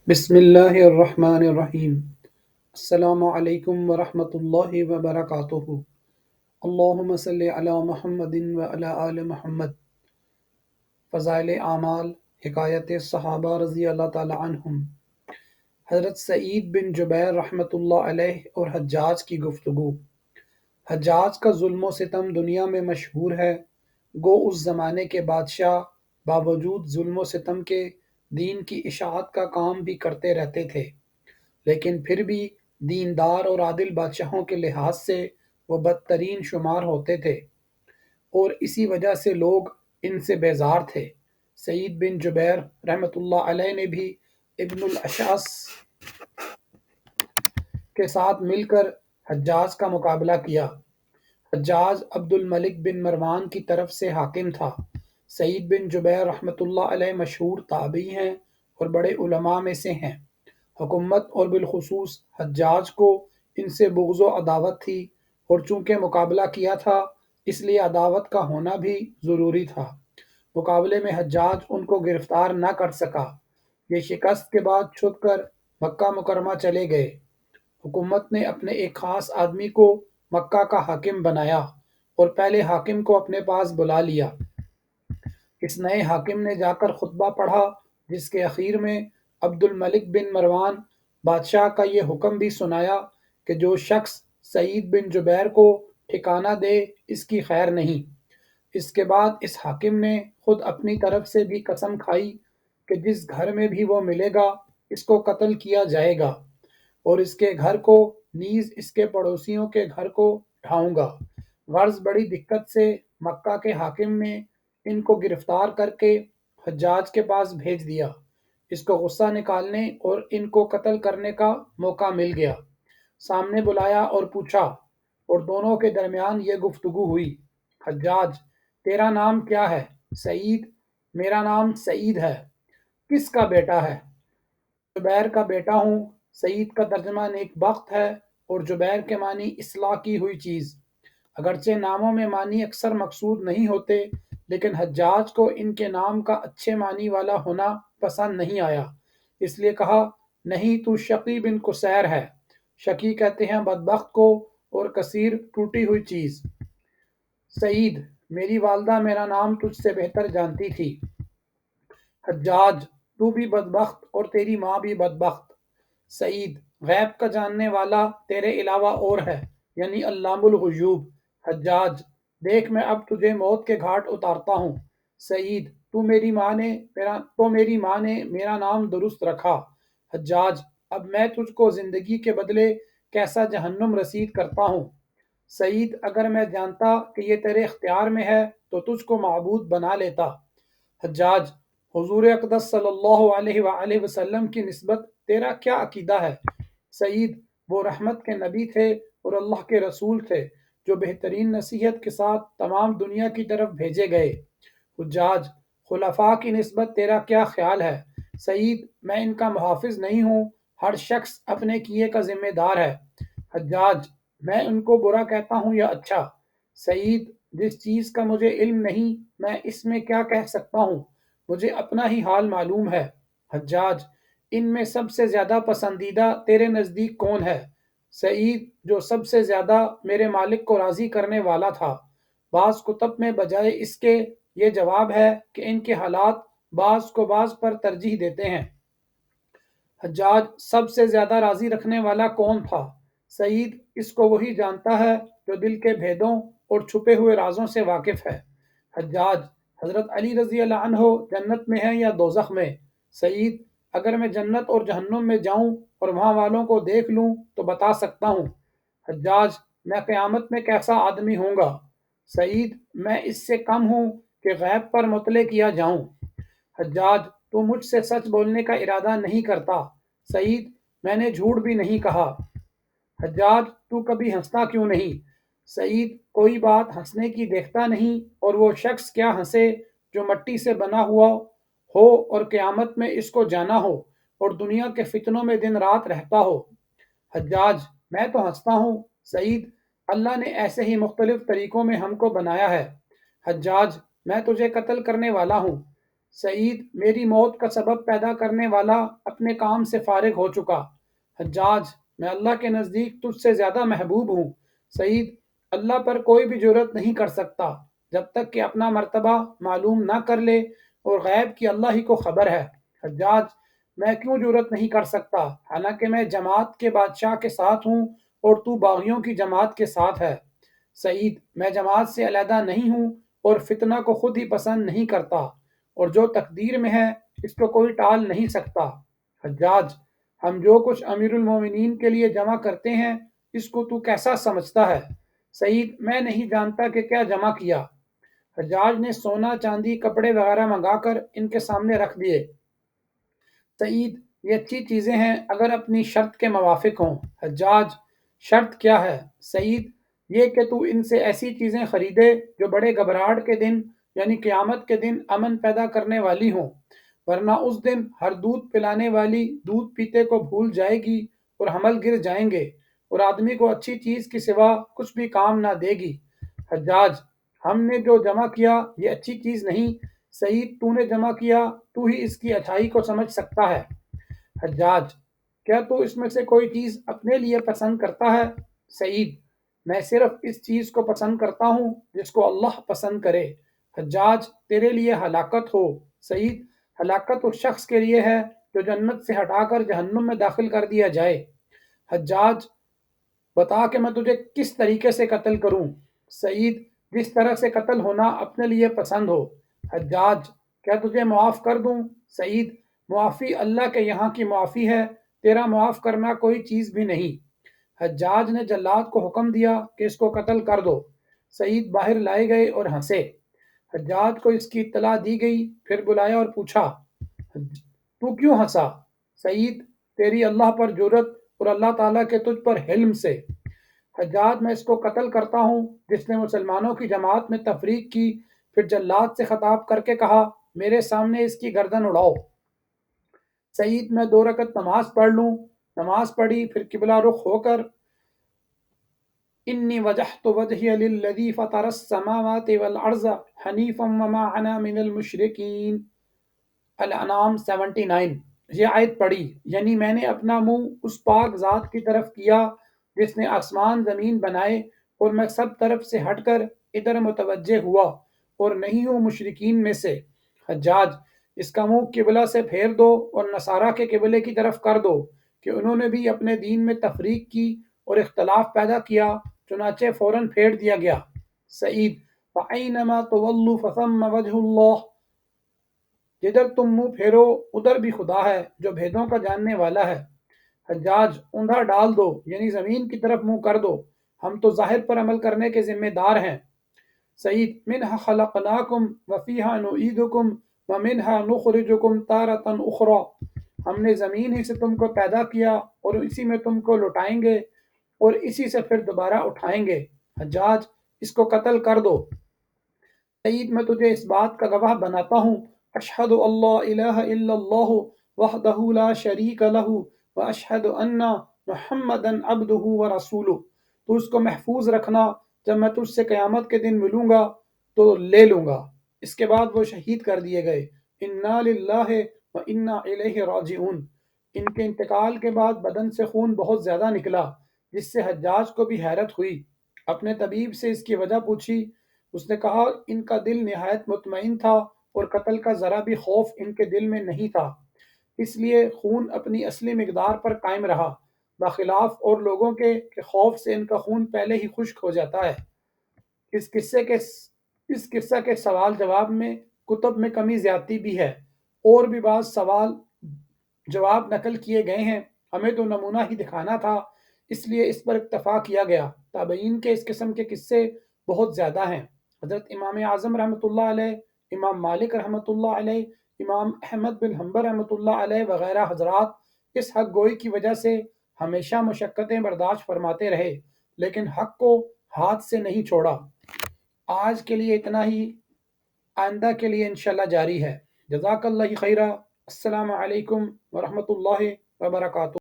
بسم اللہ الرحمن الرحیم۔ السلام علیکم ورحمۃ اللہ وبرکاتہ۔ اللہم صلی علی محمد وعلی آل محمد۔ فضائل اعمال، حکایت صحابہ رضی اللہ تعالی عنہم۔ حضرت سعید بن جبیر رحمۃ اللہ علیہ اور حجاج کی گفتگو۔ حجاج کا ظلم و ستم دنیا میں مشہور ہے، گو اس زمانے کے بادشاہ باوجود ظلم و ستم کے دین کی اشاعت کا کام بھی کرتے رہتے تھے، لیکن پھر بھی دیندار اور عادل بادشاہوں کے لحاظ سے وہ بدترین شمار ہوتے تھے، اور اسی وجہ سے لوگ ان سے بیزار تھے۔ سعید بن جبیر رحمۃ اللہ علیہ نے بھی ابن الاشعث کے ساتھ مل کر حجاج کا مقابلہ کیا۔ حجاج عبد الملک بن مروان کی طرف سے حاکم تھا۔ سعید بن جبیر رحمۃ اللہ علیہ مشہور تابعی ہیں اور بڑے علماء میں سے ہیں۔ حکومت اور بالخصوص حجاج کو ان سے بغض و عداوت تھی، اور چونکہ مقابلہ کیا تھا اس لیے عداوت کا ہونا بھی ضروری تھا۔ مقابلے میں حجاج ان کو گرفتار نہ کر سکا۔ یہ شکست کے بعد چھپ کر مکہ مکرمہ چلے گئے۔ حکومت نے اپنے ایک خاص آدمی کو مکہ کا حاکم بنایا اور پہلے حاکم کو اپنے پاس بلا لیا۔ اس نئے حاکم نے جا کر خطبہ پڑھا، جس کے اخیر میں عبد الملک بن مروان بادشاہ کا یہ حکم بھی سنایا کہ جو شخص سعید بن جبیر کو ٹھکانہ دے اس کی خیر نہیں۔ اس کے بعد اس حاکم نے خود اپنی طرف سے بھی قسم کھائی کہ جس گھر میں بھی وہ ملے گا اس کو قتل کیا جائے گا، اور اس کے گھر کو نیز اس کے پڑوسیوں کے گھر کو ڈھاؤں گا۔ غرض بڑی دقت سے مکہ کے حاکم نے ان کو گرفتار کر کے حجاج کے پاس بھیج دیا۔ اس کو غصہ نکالنے اور ان کو قتل کرنے کا موقع مل گیا۔ سامنے بلایا اور پوچھا، اور دونوں کے درمیان یہ گفتگو ہوئی۔ حجاج: تیرا نام کیا ہے؟ سعید: میرا نام سعید ہے۔ کس کا بیٹا ہے؟ جبیر کا بیٹا ہوں۔ سعید کا ترجمہ نیک بخت ہے، اور جبیر کے معنی اصلاح کی ہوئی چیز۔ اگرچہ ناموں میں معنی اکثر مقصود نہیں ہوتے، لیکن حجاج کو ان کے نام کا اچھے معنی والا ہونا پسند نہیں آیا، اس لیے کہا، نہیں، تو شقی بن قصیر ہے۔ شقی کہتے ہیں بدبخت کو، اور کثیر ٹوٹی ہوئی چیز۔ سعید: میری والدہ میرا نام تجھ سے بہتر جانتی تھی۔ حجاج: تو بھی بدبخت اور تیری ماں بھی بدبخت۔ سعید: غیب کا جاننے والا تیرے علاوہ اور ہے، یعنی علام الغیوب۔ حجاج: دیکھ میں اب تجھے موت کے گھاٹ اتارتا ہوں۔ سعید: میری ماں نے میرا نام درست رکھا۔ حجاج: اب میں تجھ کو زندگی کے بدلے کیسا جہنم رسید کرتا ہوں۔ سعید: اگر میں جانتا کہ یہ تیرے اختیار میں ہے تو تجھ کو معبود بنا لیتا۔ حجاج: حضور اقدس صلی اللہ علیہ وآلہ وسلم کی نسبت تیرا کیا عقیدہ ہے؟ سعید: وہ رحمت کے نبی تھے اور اللہ کے رسول تھے جو بہترین نصیحت کے ساتھ تمام دنیا کی طرف بھیجے گئے۔ حجاج: خلفاء کی نسبت تیرا کیا خیال ہے؟ سعید: میں ان کا محافظ نہیں ہوں، ہر شخص اپنے کیے کا ذمہ دار ہے۔ حجاج: میں ان کو برا کہتا ہوں یا اچھا؟ سعید: جس چیز کا مجھے علم نہیں میں اس میں کیا کہہ سکتا ہوں، مجھے اپنا ہی حال معلوم ہے۔ حجاج: ان میں سب سے زیادہ پسندیدہ تیرے نزدیک کون ہے؟ سعید: جو سب سے زیادہ میرے مالک کو راضی کرنے والا تھا۔ بعض کتب میں بجائے اس کے یہ جواب ہے کہ ان کے حالات بعض کو بعض پر ترجیح دیتے ہیں۔ حجاج: سب سے زیادہ راضی رکھنے والا کون تھا؟ سعید: اس کو وہی جانتا ہے جو دل کے بھیدوں اور چھپے ہوئے رازوں سے واقف ہے۔ حجاج: حضرت علی رضی اللہ عنہ جنت میں ہیں یا دوزخ میں؟ سعید: اگر میں جنت اور جہنم میں جاؤں اور وہاں والوں کو دیکھ لوں تو بتا سکتا ہوں۔ حجاج: میں قیامت میں کیسا آدمی ہوں گا؟ سعید: میں اس سے کم ہوں کہ غیب پر مطلع کیا جاؤں۔ حجاج: تو مجھ سے سچ بولنے کا ارادہ نہیں کرتا؟ سعید: میں نے جھوٹ بھی نہیں کہا۔ حجاج: تو کبھی ہنستا کیوں نہیں؟ سعید: کوئی بات ہنسنے کی دیکھتا نہیں، اور وہ شخص کیا ہنسے جو مٹی سے بنا ہوا ہو اور قیامت میں اس کو جانا ہو اور دنیا کے فتنوں میں دن رات رہتا ہو۔ حجاج: میں تو ہنستا ہوں۔ سعید: اللہ نے ایسے ہی مختلف طریقوں میں ہم کو بنایا ہے۔ حجاج: میں تجھے قتل کرنے والا ہوں۔ سعید: میری موت کا سبب پیدا کرنے والا اپنے کام سے فارغ ہو چکا۔ حجاج: میں اللہ کے نزدیک تجھ سے زیادہ محبوب ہوں۔ سعید: اللہ پر کوئی بھی جرأت نہیں کر سکتا جب تک کہ اپنا مرتبہ معلوم نہ کر لے، اور غیب کی اللہ ہی کو خبر ہے۔ حجاج: میں کیوں جرأت نہیں کر سکتا، حالانکہ میں جماعت کے بادشاہ کے ساتھ ہوں اور تو باغیوں کی جماعت کے ساتھ ہے۔ سعید: میں جماعت سے علیحدہ نہیں ہوں اور فتنہ کو خود ہی پسند نہیں کرتا، اور جو تقدیر میں ہے اس کو کوئی ٹال نہیں سکتا۔ حجاج: ہم جو کچھ امیر المومنین کے لیے جمع کرتے ہیں اس کو تو کیسا سمجھتا ہے؟ سعید: میں نہیں جانتا کہ کیا جمع کیا۔ حجاج نے سونا، چاندی، کپڑے وغیرہ منگا کر ان کے سامنے رکھ دیے۔ سعید: یہ اچھی چیزیں ہیں اگر اپنی شرط کے موافق ہوں۔ حجاج: شرط کیا ہے؟ سعید: یہ کہ تو ان سے ایسی چیزیں خریدے جو بڑے گھبراہٹ کے دن یعنی قیامت کے دن امن پیدا کرنے والی ہوں، ورنہ اس دن ہر دودھ پلانے والی دودھ پیتے کو بھول جائے گی اور حمل گر جائیں گے، اور آدمی کو اچھی چیز کی سوا کچھ بھی کام نہ دے گی۔ حجاج: ہم نے جو جمع کیا یہ اچھی چیز نہیں۔ سعید: تو نے جمع کیا، تو ہی اس کی اچھائی کو سمجھ سکتا ہے۔ حجاج: کیا تو اس میں سے کوئی چیز اپنے لیے پسند کرتا ہے؟ سعید: میں صرف اس چیز کو پسند کرتا ہوں جس کو اللہ پسند کرے۔ حجاج: تیرے لیے ہلاکت ہو۔ سعید: ہلاکت اس شخص کے لیے ہے جو جنت سے ہٹا کر جہنم میں داخل کر دیا جائے۔ حجاج: بتا کہ میں تجھے کس طریقے سے قتل کروں؟ سعید: جس طرح سے قتل ہونا اپنے لیے پسند ہو۔ حجاج: کیا تجھے معاف کر دوں؟ سعید: معافی اللہ کے یہاں کی معافی ہے، تیرا معاف کرنا کوئی چیز بھی نہیں۔ حجاج نے جلاد کو حکم دیا کہ اس کو قتل کر دو۔ سعید باہر لائے گئے اور ہنسے۔ حجاج کو اس کی اطلاع دی گئی، پھر بلایا اور پوچھا: تو کیوں ہنسا؟ سعید: تیری اللہ پر جرأت اور اللہ تعالیٰ کے تجھ پر حلم سے۔ حجاج: میں اس کو قتل کرتا ہوں جس نے مسلمانوں کی جماعت میں تفریق کی۔ پھر جلاد سے خطاب کر کے کہا: میرے سامنے اس کی گردن اڑاؤ۔ سعید: میں 2 رکعت نماز پڑھ لوں۔ نماز پڑھی، پھر قبلہ رخ ہو کر انی وجہت وجہی للذی فطر السماوات والارض حنیفا وما انا من المشرکین، الانعام 79۔ یہ آیت پڑھی، یعنی میں نے اپنا منہ اس پاک ذات کی طرف کیا جس نے آسمان زمین بنائے، اور میں سب طرف سے ہٹ کر ادھر متوجہ ہوا اور نہیں ہوں مشرکین میں سے۔ حجاج: اس کا منہ قبلہ سے پھیر دو اور نصارہ کے قبلے کی طرف کر دو کہ انہوں نے بھی اپنے دین میں تفریق کی اور اختلاف پیدا کیا، چنانچہ فوراً پھیر دیا گیا۔ سعید: فَأَيْنَمَا تُوَلُّوا فَثَمَّ وَجْهُ اللَّهِ، جدھر تم منہ پھیرو ادھر بھی خدا ہے جو بھیدوں کا جاننے والا ہے۔ حجاج: اوندھا ڈال دو، یعنی زمین کی طرف منہ کر دو، ہم تو ظاہر پر عمل کرنے کے ذمہ دار ہیں۔ سعید: منها خلقناکم وفیہا نعیدکم ومنہا نخرجکم تارۃ اخری، ہم نے زمین ہی سے تم کو پیدا کیا اور اسی میں تم کو لٹائیں گے اور اسی سے پھر دوبارہ اٹھائیں گے۔ حجاج: اس کو قتل کر دو۔ سعید: میں تجھے اس بات کا گواہ بناتا ہوں، اشہد اللہ الہ الا اللہ وحدہ لا شریک لہ واشہد ان محمدا عبدہ ورسولہ۔ تو اس کو محفوظ رکھنا، جب میں تجھ سے قیامت کے دن ملوں گا تو لے لوں گا۔ اس کے بعد وہ شہید کر دیے گئے۔ انا للہ و انا الیہ راجعون۔ ان کے انتقال کے بعد بدن سے خون بہت زیادہ نکلا، جس سے حجاج کو بھی حیرت ہوئی۔ اپنے طبیب سے اس کی وجہ پوچھی، اس نے کہا ان کا دل نہایت مطمئن تھا اور قتل کا ذرا بھی خوف ان کے دل میں نہیں تھا، اس لیے خون اپنی اصلی مقدار پر قائم رہا، بخلاف اور لوگوں کے کہ خوف سے ان کا خون پہلے ہی خشک ہو جاتا ہے۔ اس قصہ کے سوال جواب میں کتب میں کمی زیادتی بھی ہے، اور بھی بعض سوال جواب نقل کیے گئے ہیں، ہمیں تو نمونہ ہی دکھانا تھا، اس لیے اس پر اکتفا کیا گیا۔ تابعین کے اس قسم کے قصے بہت زیادہ ہیں۔ حضرت امام اعظم رحمۃ اللہ علیہ، امام مالک رحمۃ اللہ علیہ، امام احمد بن حنبل رحمۃ اللہ علیہ وغیرہ حضرات اس حق گوئی کی وجہ سے ہمیشہ مشقتیں برداشت فرماتے رہے، لیکن حق کو ہاتھ سے نہیں چھوڑا۔ آج کے لیے اتنا ہی، آئندہ کے لیے انشاءاللہ جاری ہے۔ جزاک اللہ خیرہ۔ السلام علیکم ورحمۃ اللہ وبرکاتہ۔